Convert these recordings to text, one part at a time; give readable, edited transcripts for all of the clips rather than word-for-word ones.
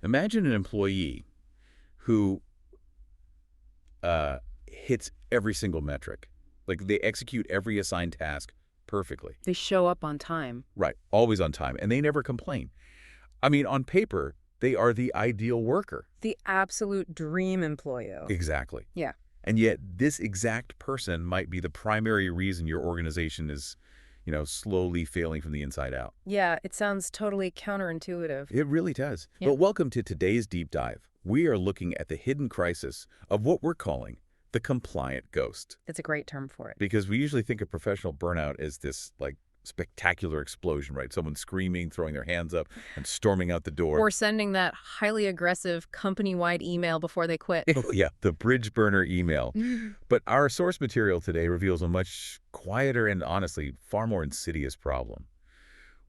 Imagine an employee who hits every single metric. Like they execute every assigned task perfectly. They show up on time. Right, always on time, and they never complain. I mean, on paper, they are the ideal worker. The absolute dream employee. Exactly. Yeah. And yet this exact person might be the primary reason your organization is, slowly failing from the inside out. Yeah, it sounds totally counterintuitive. It really does. Yeah. But welcome to today's deep dive. We are looking at the hidden crisis of what we're calling the compliant ghost. It's a great term for it. Because we usually think of professional burnout as this, spectacular explosion, right? Someone screaming, throwing their hands up, and storming out the door. Or sending that highly aggressive company-wide email before they quit. Oh, yeah, the bridge burner email. But our source material today reveals a much quieter and honestly far more insidious problem.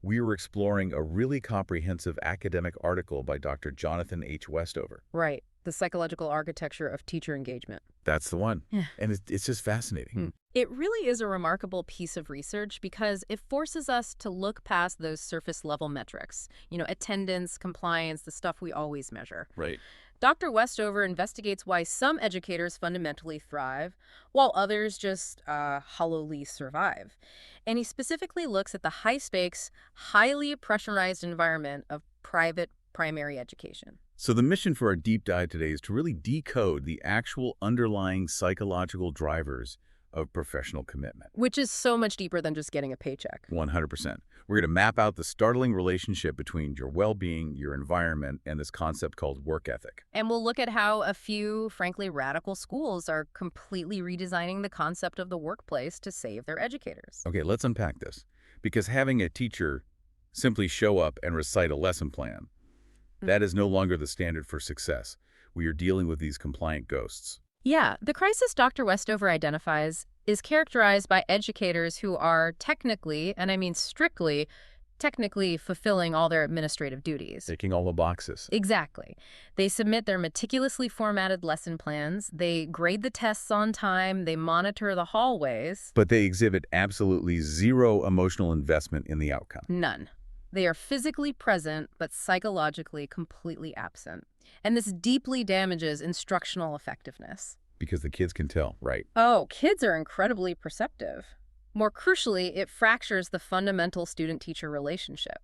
We were exploring a really comprehensive academic article by Dr. Jonathan H. Westover. Right. The psychological architecture of teacher engagement. That's the one. Yeah. And it's just fascinating. It really is a remarkable piece of research because it forces us to look past those surface-level metrics. Attendance, compliance, the stuff we always measure. Right. Dr. Westover investigates why some educators fundamentally thrive, while others just hollowly survive. And he specifically looks at the high-stakes, highly pressurized environment of private primary education. So the mission for our deep dive today is to really decode the actual underlying psychological drivers of professional commitment. Which is so much deeper than just getting a paycheck. 100%. We're going to map out the startling relationship between your well-being, your environment, and this concept called work ethic. And we'll look at how a few, frankly, radical schools are completely redesigning the concept of the workplace to save their educators. Okay, let's unpack this. Because having a teacher simply show up and recite a lesson plan, that is no longer the standard for success. We are dealing with these compliant ghosts. Yeah, the crisis Dr. Westover identifies is characterized by educators who are technically, and I mean strictly, technically fulfilling all their administrative duties. Ticking all the boxes. Exactly. They submit their meticulously formatted lesson plans, they grade the tests on time, they monitor the hallways. But they exhibit absolutely zero emotional investment in the outcome. None. They are physically present, but psychologically completely absent. And this deeply damages instructional effectiveness. Because the kids can tell, right? Oh, kids are incredibly perceptive. More crucially, it fractures the fundamental student-teacher relationship.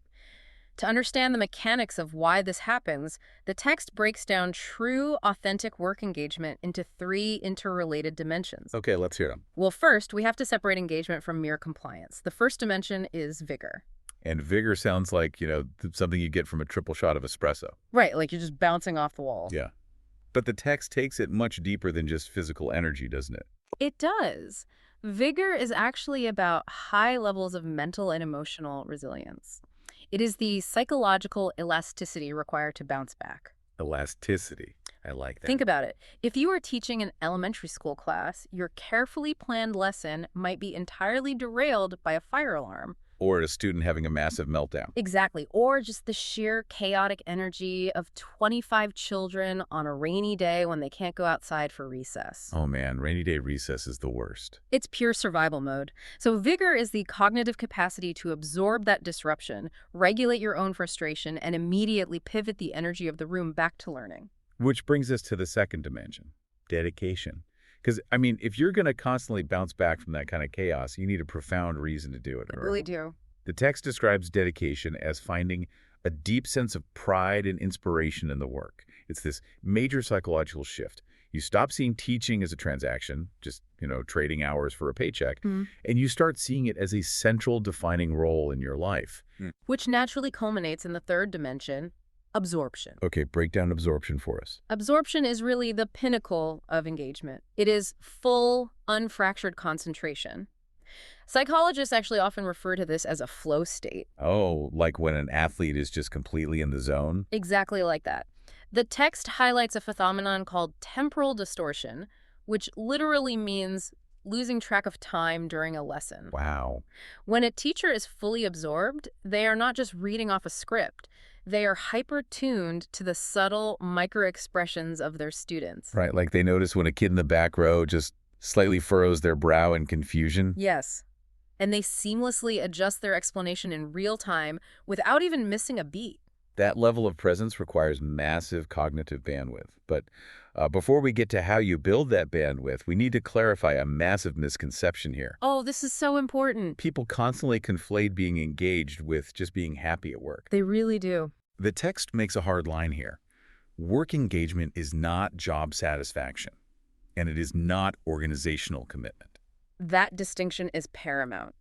To understand the mechanics of why this happens, the text breaks down true, authentic work engagement into 3 interrelated dimensions. Okay, let's hear them. Well, first, we have to separate engagement from mere compliance. The first dimension is vigor. And vigor sounds like, something you get from a triple shot of espresso. Right, like you're just bouncing off the wall. Yeah. But the text takes it much deeper than just physical energy, doesn't it? It does. Vigor is actually about high levels of mental and emotional resilience. It is the psychological elasticity required to bounce back. Elasticity. I like that. Think about it. If you are teaching an elementary school class, your carefully planned lesson might be entirely derailed by a fire alarm. Or a student having a massive meltdown. Exactly. Or just the sheer chaotic energy of 25 children on a rainy day when they can't go outside for recess. Oh man, rainy day recess is the worst. It's pure survival mode. So vigor is the cognitive capacity to absorb that disruption, regulate your own frustration, and immediately pivot the energy of the room back to learning. Which brings us to the second dimension, dedication. Because, if you're going to constantly bounce back from that kind of chaos, you need a profound reason to do it. I really do. The text describes dedication as finding a deep sense of pride and inspiration in the work. It's this major psychological shift. You stop seeing teaching as a transaction, just, trading hours for a paycheck, and you start seeing it as a central defining role in your life. Which naturally culminates in the third dimension, absorption. Okay, break down absorption for us. Absorption is really the pinnacle of engagement. It is full, unfractured concentration. Psychologists actually often refer to this as a flow state. Oh, like when an athlete is just completely in the zone? Exactly like that. The text highlights a phenomenon called temporal distortion, which literally means losing track of time during a lesson. Wow. When a teacher is fully absorbed, they are not just reading off a script. They are hyper-tuned to the subtle micro-expressions of their students. Right, like they notice when a kid in the back row just slightly furrows their brow in confusion. Yes. And they seamlessly adjust their explanation in real time without even missing a beat. That level of presence requires massive cognitive bandwidth. But before we get to how you build that bandwidth, we need to clarify a massive misconception here. Oh, this is so important. People constantly conflate being engaged with just being happy at work. They really do. The text makes a hard line here. Work engagement is not job satisfaction, and it is not organizational commitment. That distinction is paramount.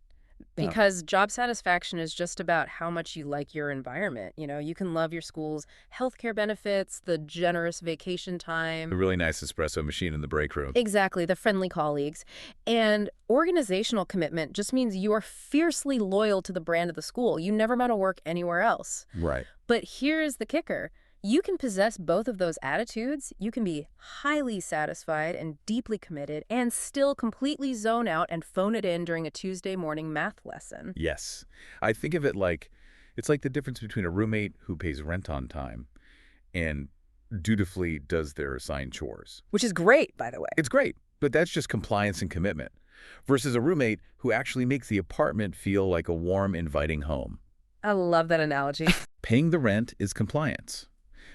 Yeah. Because job satisfaction is just about how much you like your environment. You can love your school's healthcare benefits, the generous vacation A time. really nice espresso machine in the break room. Exactly, the friendly colleagues. And organizational commitment just means you are fiercely loyal to the brand of the school. You never want to work anywhere else. Right. But here's the kicker. You can possess both of those attitudes. You can be highly satisfied and deeply committed and still completely zone out and phone it in during a Tuesday morning math lesson. Yes. I think of it like, it's like the difference between a roommate who pays rent on time and dutifully does their assigned chores. Which is great, by the way. It's great, but that's just compliance and commitment. Versus a roommate who actually makes the apartment feel like a warm, inviting home. I love that analogy. Paying the rent is compliance.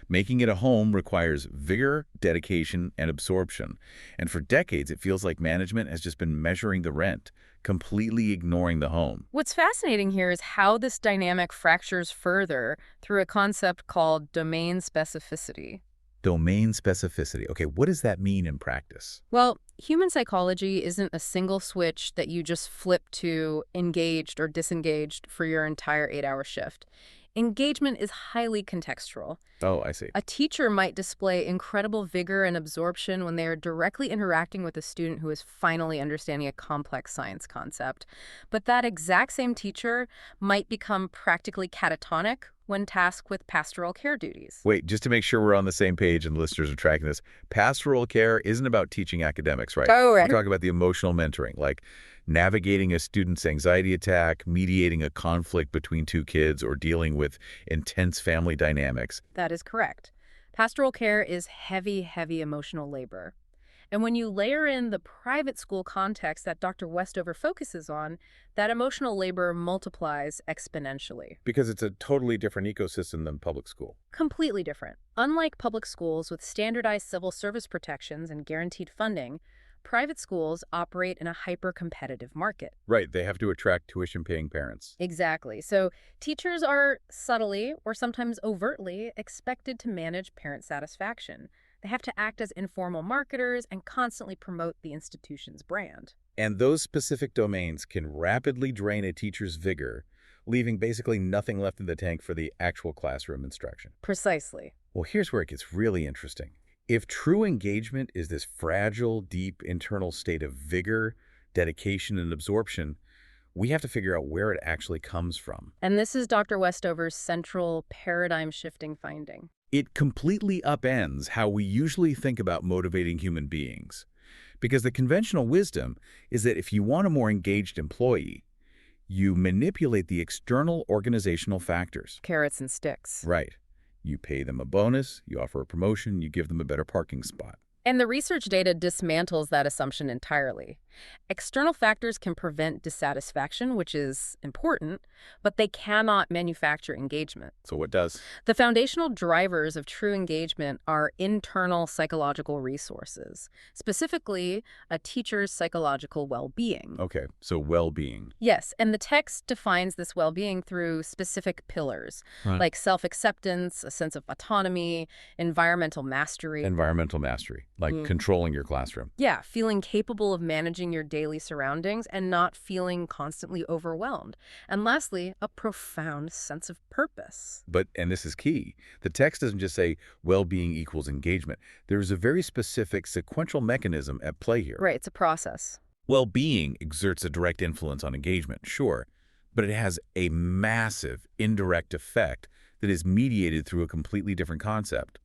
Making it a home requires vigor, dedication, and absorption. And for decades, it feels like management has just been measuring the rent, completely ignoring the home. What's fascinating here is how this dynamic fractures further through a concept called domain specificity. Domain specificity. Okay, what does that mean in practice? Well, human psychology isn't a single switch that you just flip to engaged or disengaged for your entire 8-hour shift. Engagement is highly contextual. Oh, I see. A teacher might display incredible vigor and absorption when they are directly interacting with a student who is finally understanding a complex science concept. But that exact same teacher might become practically catatonic when tasked with pastoral care duties. Wait, just to make sure we're on the same page and listeners are tracking this, pastoral care isn't about teaching academics, right? Oh, right. We're talking about the emotional mentoring, like navigating a student's anxiety attack, mediating a conflict between two kids, or dealing with intense family dynamics. That is correct. Pastoral care is heavy, heavy emotional labor. And when you layer in the private school context that Dr. Westover focuses on, that emotional labor multiplies exponentially. Because it's a totally different ecosystem than public school. Completely different. Unlike public schools with standardized civil service protections and guaranteed funding, private schools operate in a hyper-competitive market. Right, they have to attract tuition-paying parents. Exactly. So teachers are subtly, or sometimes overtly, expected to manage parent satisfaction. They have to act as informal marketers and constantly promote the institution's brand. And those specific domains can rapidly drain a teacher's vigor, leaving basically nothing left in the tank for the actual classroom instruction. Precisely. Well, here's where it gets really interesting. If true engagement is this fragile, deep internal state of vigor, dedication, and absorption, we have to figure out where it actually comes from. And this is Dr. Westover's central paradigm-shifting finding. It completely upends how we usually think about motivating human beings. Because the conventional wisdom is that if you want a more engaged employee, you manipulate the external organizational factors. Carrots and sticks. Right. You pay them a bonus, you offer a promotion, you give them a better parking spot. And the research data dismantles that assumption entirely. External factors can prevent dissatisfaction, which is important, but they cannot manufacture engagement. So what does? The foundational drivers of true engagement are internal psychological resources, specifically a teacher's psychological well-being. Okay, so well-being. Yes, and the text defines this well-being through specific pillars, like self-acceptance, a sense of autonomy, environmental mastery. Environmental mastery, like controlling your classroom. Yeah, feeling capable of managing your daily surroundings and not feeling constantly overwhelmed. And lastly, a profound sense of purpose. But, and this is key, the text doesn't just say well-being equals engagement. There's a very specific sequential mechanism at play here. Right, it's a process. Well-being exerts a direct influence on engagement, sure, but it has a massive indirect effect that is mediated through a completely different concept: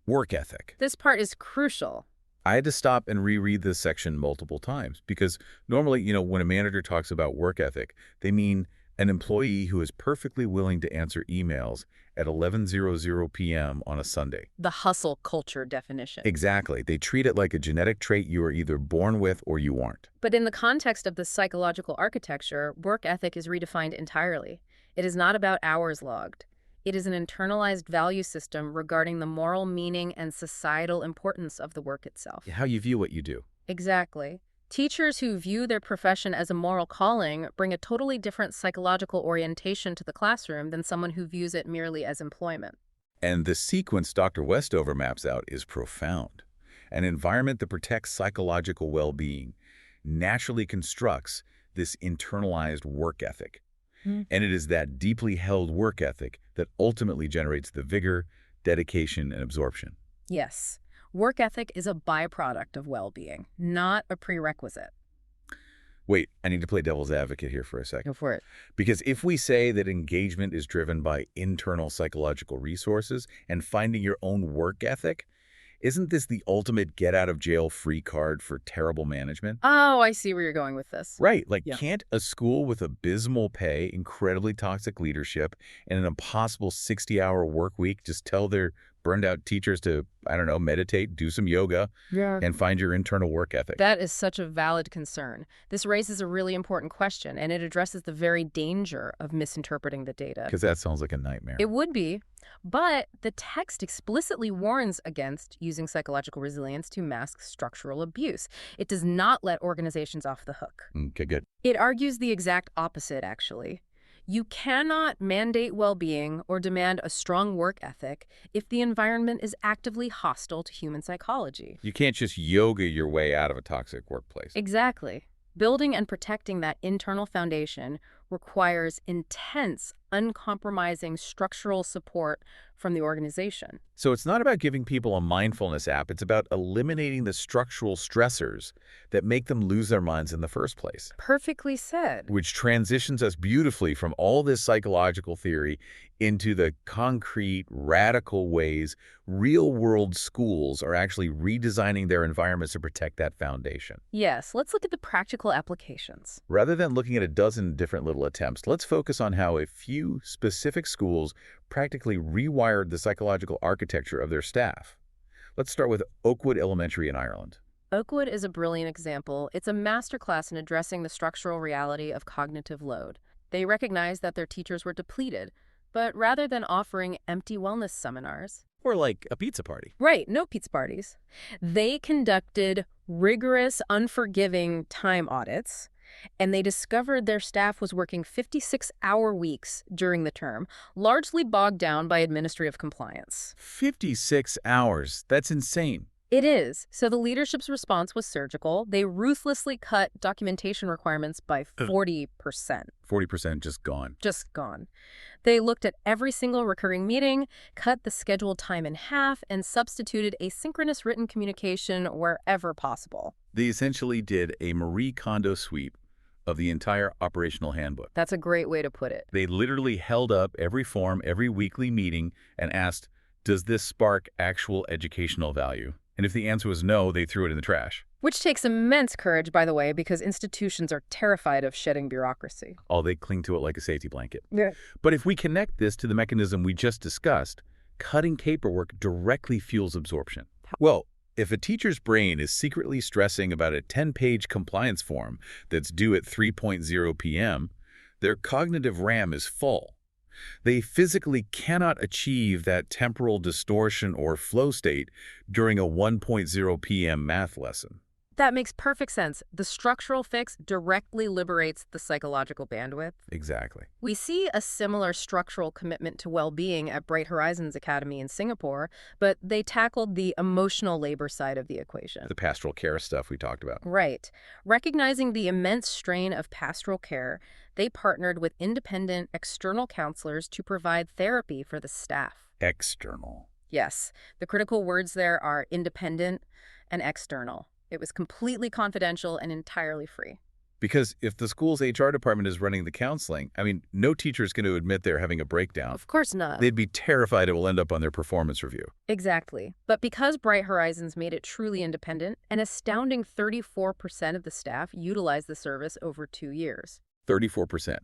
work ethic. This part is crucial. I had to stop and reread this section multiple times because normally, when a manager talks about work ethic, they mean an employee who is perfectly willing to answer emails at 11:00 p.m. on a Sunday. The hustle culture definition. Exactly. They treat it like a genetic trait you are either born with or you aren't. But in the context of the psychological architecture, work ethic is redefined entirely. It is not about hours logged. It is an internalized value system regarding the moral meaning and societal importance of the work itself. How you view what you do. Exactly. Teachers who view their profession as a moral calling bring a totally different psychological orientation to the classroom than someone who views it merely as employment. And the sequence Dr. Westover maps out is profound. An environment that protects psychological well-being naturally constructs this internalized work ethic. And it is that deeply held work ethic that ultimately generates the vigor, dedication, and absorption. Yes, work ethic is a byproduct of well-being, not a prerequisite. Wait, I need to play devil's advocate here for a second. Go for it. Because if we say that engagement is driven by internal psychological resources and finding your own work ethic, isn't this the ultimate get-out-of-jail-free card for terrible management? Oh, I see where you're going with this. Right. Like, Yeah. can't a school with abysmal pay, incredibly toxic leadership, and an impossible 60-hour work week just tell their burned-out teachers to, I don't know, meditate, do some yoga, Yeah. and find your internal work ethic? That is such a valid concern. This raises a really important question, and it addresses the very danger of misinterpreting the data. Because that sounds like a nightmare. It would be, but the text explicitly warns against using psychological resilience to mask structural abuse. It does not let organizations off the hook. Okay, good. It argues the exact opposite, actually. You cannot mandate well-being or demand a strong work ethic if the environment is actively hostile to human psychology. You can't just yoga your way out of a toxic workplace. Exactly. Building and protecting that internal foundation requires intense, uncompromising structural support from the organization. So it's not about giving people a mindfulness app. It's about eliminating the structural stressors that make them lose their minds in the first place. Perfectly said. Which transitions us beautifully from all this psychological theory into the concrete, radical ways real-world schools are actually redesigning their environments to protect that foundation. Yes, let's look at the practical applications. Rather than looking at a dozen different little attempts, let's focus on how a few specific schools practically rewired the psychological architecture of their staff. Let's start with Oakwood Elementary in Ireland. Oakwood is a brilliant example. It's a masterclass in addressing the structural reality of cognitive load. They recognized that their teachers were depleted, but rather than offering empty wellness seminars, Or like a pizza party. right, no pizza parties, they conducted rigorous, unforgiving time audits, and they discovered their staff was working 56-hour weeks during the term, largely bogged down by administrative compliance. 56 hours. That's insane. It is. So the leadership's response was surgical. They ruthlessly cut documentation requirements by 40%. 40% just gone. Just gone. They looked at every single recurring meeting, cut the scheduled time in half, and substituted asynchronous written communication wherever possible. They essentially did a Marie Kondo sweep of the entire operational handbook. That's a great way to put it. They literally held up every form, every weekly meeting, and asked, does this spark actual educational value? And if the answer was no, they threw it in the trash. Which takes immense courage, by the way, because institutions are terrified of shedding bureaucracy. Oh, they cling to it like a safety blanket. Yeah. But if we connect this to the mechanism we just discussed, cutting paperwork directly fuels absorption. Well, if a teacher's brain is secretly stressing about a 10-page compliance form that's due at 3:00 p.m., their cognitive RAM is full. They physically cannot achieve that temporal distortion or flow state during a 1:00 p.m. math lesson. That makes perfect sense. The structural fix directly liberates the psychological bandwidth. Exactly. We see a similar structural commitment to well-being at Bright Horizons Academy in Singapore, but they tackled the emotional labor side of the equation. The pastoral care stuff we talked about. Right. Recognizing the immense strain of pastoral care, they partnered with independent external counselors to provide therapy for the staff. External. Yes, the critical words there are independent and external. It was completely confidential and entirely free. Because if the school's HR department is running the counseling, no teacher is going to admit they're having a breakdown. Of course not. They'd be terrified it will end up on their performance review. Exactly. But because Bright Horizons made it truly independent, an astounding 34% of the staff utilized the service over 2 years. 34%.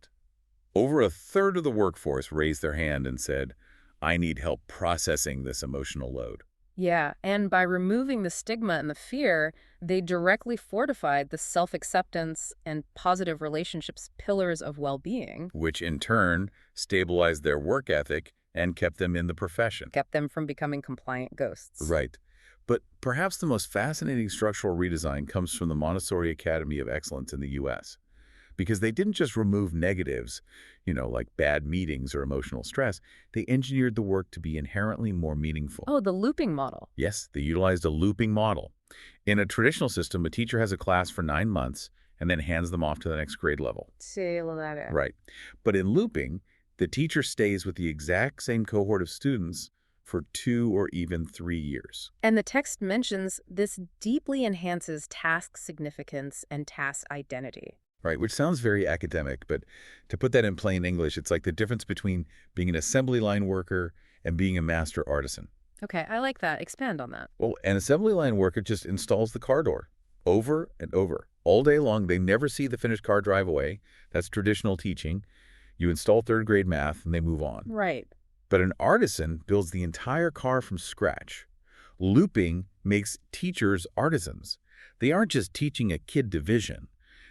Over a third of the workforce raised their hand and said, I need help processing this emotional load. Yeah, and by removing the stigma and the fear, they directly fortified the self-acceptance and positive relationships pillars of well-being. Which in turn stabilized their work ethic and kept them in the profession. Kept them from becoming compliant ghosts. Right. But perhaps the most fascinating structural redesign comes from the Montessori Academy of Excellence in the U.S. Because they didn't just remove negatives, like bad meetings or emotional stress. They engineered the work to be inherently more meaningful. Oh, the looping model. Yes, they utilized a looping model. In a traditional system, a teacher has a class for 9 months and then hands them off to the next grade level. Sí, lo daré. Right. But in looping, the teacher stays with the exact same cohort of students for 2 or even 3 years. And the text mentions this deeply enhances task significance and task identity. Right, which sounds very academic, but to put that in plain English, it's like the difference between being an assembly line worker and being a master artisan. Okay, I like that. Expand on that. Well, an assembly line worker just installs the car door over and over. All day long, they never see the finished car drive away. That's traditional teaching. You install third grade math and they move on. Right. But an artisan builds the entire car from scratch. Looping makes teachers artisans. They aren't just teaching a kid division.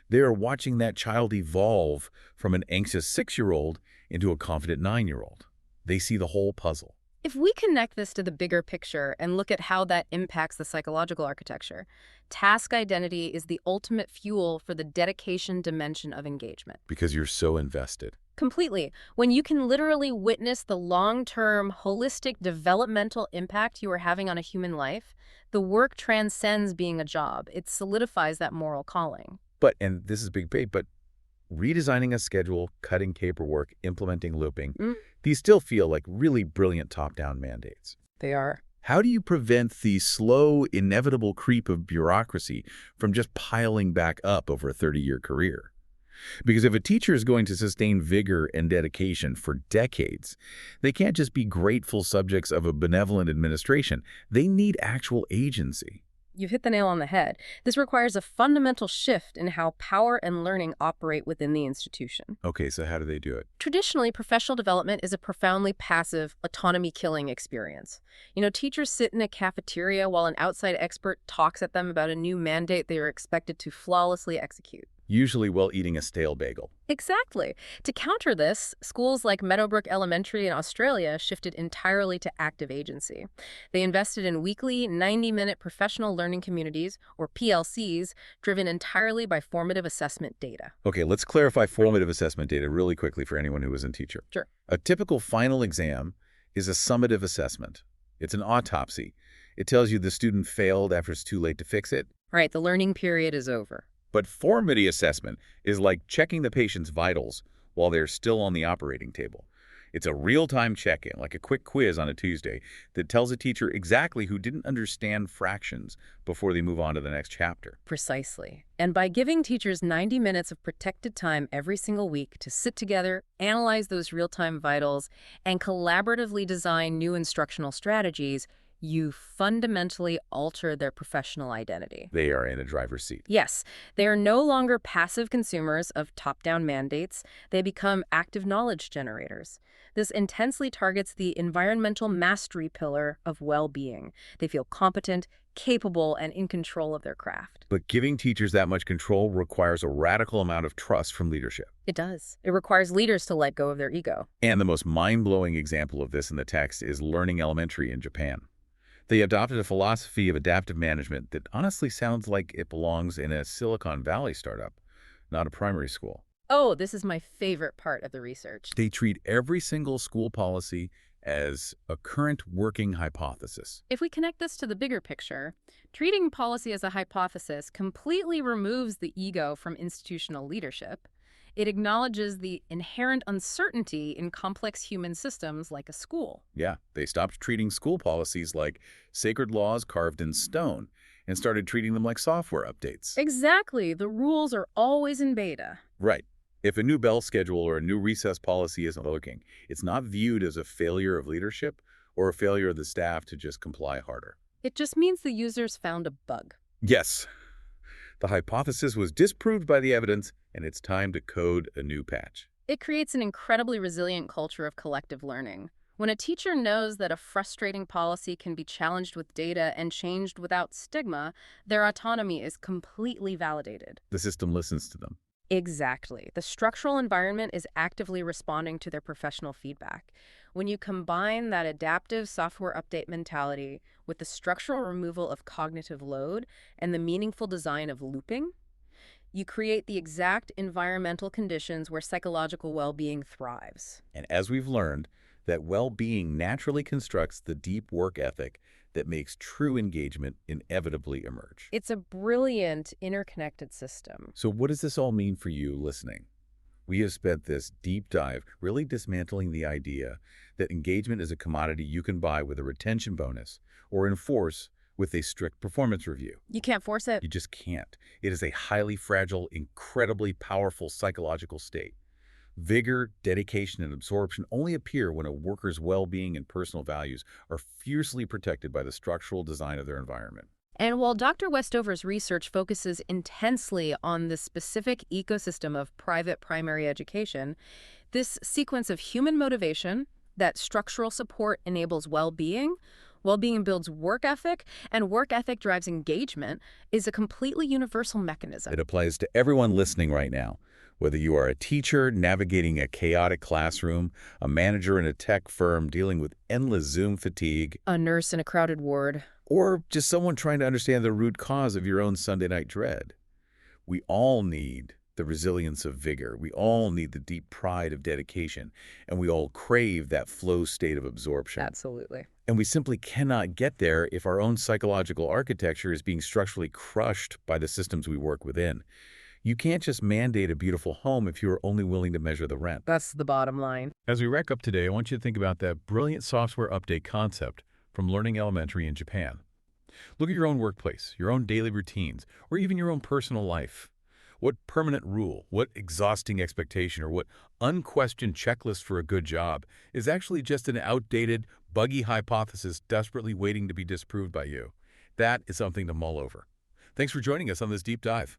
They are watching that child evolve from an anxious 6-year-old into a confident 9-year-old. They see the whole puzzle. If we connect this to the bigger picture and look at how that impacts the psychological architecture, task identity is the ultimate fuel for the dedication dimension of engagement. Because you're so invested. Completely. When you can literally witness the long-term, holistic developmental impact you are having on a human life, the work transcends being a job. It solidifies that moral calling. But, and this is big, but redesigning a schedule, cutting paperwork, implementing looping, these still feel like really brilliant top-down mandates. They are. How do you prevent the slow, inevitable creep of bureaucracy from just piling back up over a 30-year career? Because if a teacher is going to sustain vigor and dedication for decades, they can't just be grateful subjects of a benevolent administration. They need actual agency. You've hit the nail on the head. This requires a fundamental shift in how power and learning operate within the institution. Okay, so how do they do it? Traditionally, professional development is a profoundly passive, autonomy-killing experience. Teachers sit in a cafeteria while an outside expert talks at them about a new mandate they are expected to flawlessly execute. Usually while eating a stale bagel. Exactly. To counter this, schools like Meadowbrook Elementary in Australia shifted entirely to active agency. They invested in weekly, 90-minute professional learning communities, or PLCs, driven entirely by formative assessment data. Okay, let's clarify formative assessment data really quickly for anyone who isn't a teacher. Sure. A typical final exam is a summative assessment. It's an autopsy. It tells you the student failed after it's too late to fix it. Right, the learning period is over. But formative assessment is like checking the patient's vitals while they're still on the operating table. It's a real-time check-in, like a quick quiz on a Tuesday, that tells a teacher exactly who didn't understand fractions before they move on to the next chapter. Precisely. And by giving teachers 90 minutes of protected time every single week to sit together, analyze those real-time vitals, and collaboratively design new instructional strategies, you fundamentally alter their professional identity. They are in a driver's seat. Yes, they are no longer passive consumers of top-down mandates. They become active knowledge generators. This intensely targets the environmental mastery pillar of well-being. They feel competent, capable, and in control of their craft. But giving teachers that much control requires a radical amount of trust from leadership. It does. It requires leaders to let go of their ego. And the most mind-blowing example of this in the text is Learning Elementary in Japan. They adopted a philosophy of adaptive management that honestly sounds like it belongs in a Silicon Valley startup, not a primary school. Oh, this is my favorite part of the research. They treat every single school policy as a current working hypothesis. If we connect this to the bigger picture, treating policy as a hypothesis completely removes the ego from institutional leadership. It acknowledges the inherent uncertainty in complex human systems like a school. Yeah, they stopped treating school policies like sacred laws carved in stone and started treating them like software updates. Exactly. The rules are always in beta. Right. If a new bell schedule or a new recess policy isn't working, it's not viewed as a failure of leadership or a failure of the staff to just comply harder. It just means the users found a bug. Yes. The hypothesis was disproved by the evidence, and it's time to code a new patch. It creates an incredibly resilient culture of collective learning. When a teacher knows that a frustrating policy can be challenged with data and changed without stigma, their autonomy is completely validated. The system listens to them. Exactly. The structural environment is actively responding to their professional feedback. When you combine that adaptive software update mentality with the structural removal of cognitive load and the meaningful design of looping, you create the exact environmental conditions where psychological well-being thrives. And as we've learned, that well-being naturally constructs the deep work ethic that makes true engagement inevitably emerge. It's a brilliant interconnected system. So what does this all mean for you listening? We have spent this deep dive really dismantling the idea that engagement is a commodity you can buy with a retention bonus or enforce with a strict performance review. You can't force it. You just can't. It is a highly fragile, incredibly powerful psychological state. Vigor, dedication, and absorption only appear when a worker's well-being and personal values are fiercely protected by the structural design of their environment. And while Dr. Westover's research focuses intensely on the specific ecosystem of private primary education, this sequence of human motivation, that structural support enables well-being, well-being builds work ethic, and work ethic drives engagement, is a completely universal mechanism. It applies to everyone listening right now. Whether you are a teacher navigating a chaotic classroom, a manager in a tech firm dealing with endless Zoom fatigue, A nurse in a crowded ward. or just someone trying to understand the root cause of your own Sunday night dread. We all need the resilience of vigor. We all need the deep pride of dedication. And we all crave that flow state of absorption. Absolutely. And we simply cannot get there if our own psychological architecture is being structurally crushed by the systems we work within. You can't just mandate a beautiful home if you are only willing to measure the rent. That's the bottom line. As we wrap up today, I want you to think about that brilliant software update concept from Learning Elementary in Japan. Look at your own workplace, your own daily routines, or even your own personal life. What permanent rule, what exhausting expectation, or what unquestioned checklist for a good job is actually just an outdated, buggy hypothesis desperately waiting to be disproved by you? That is something to mull over. Thanks for joining us on this deep dive.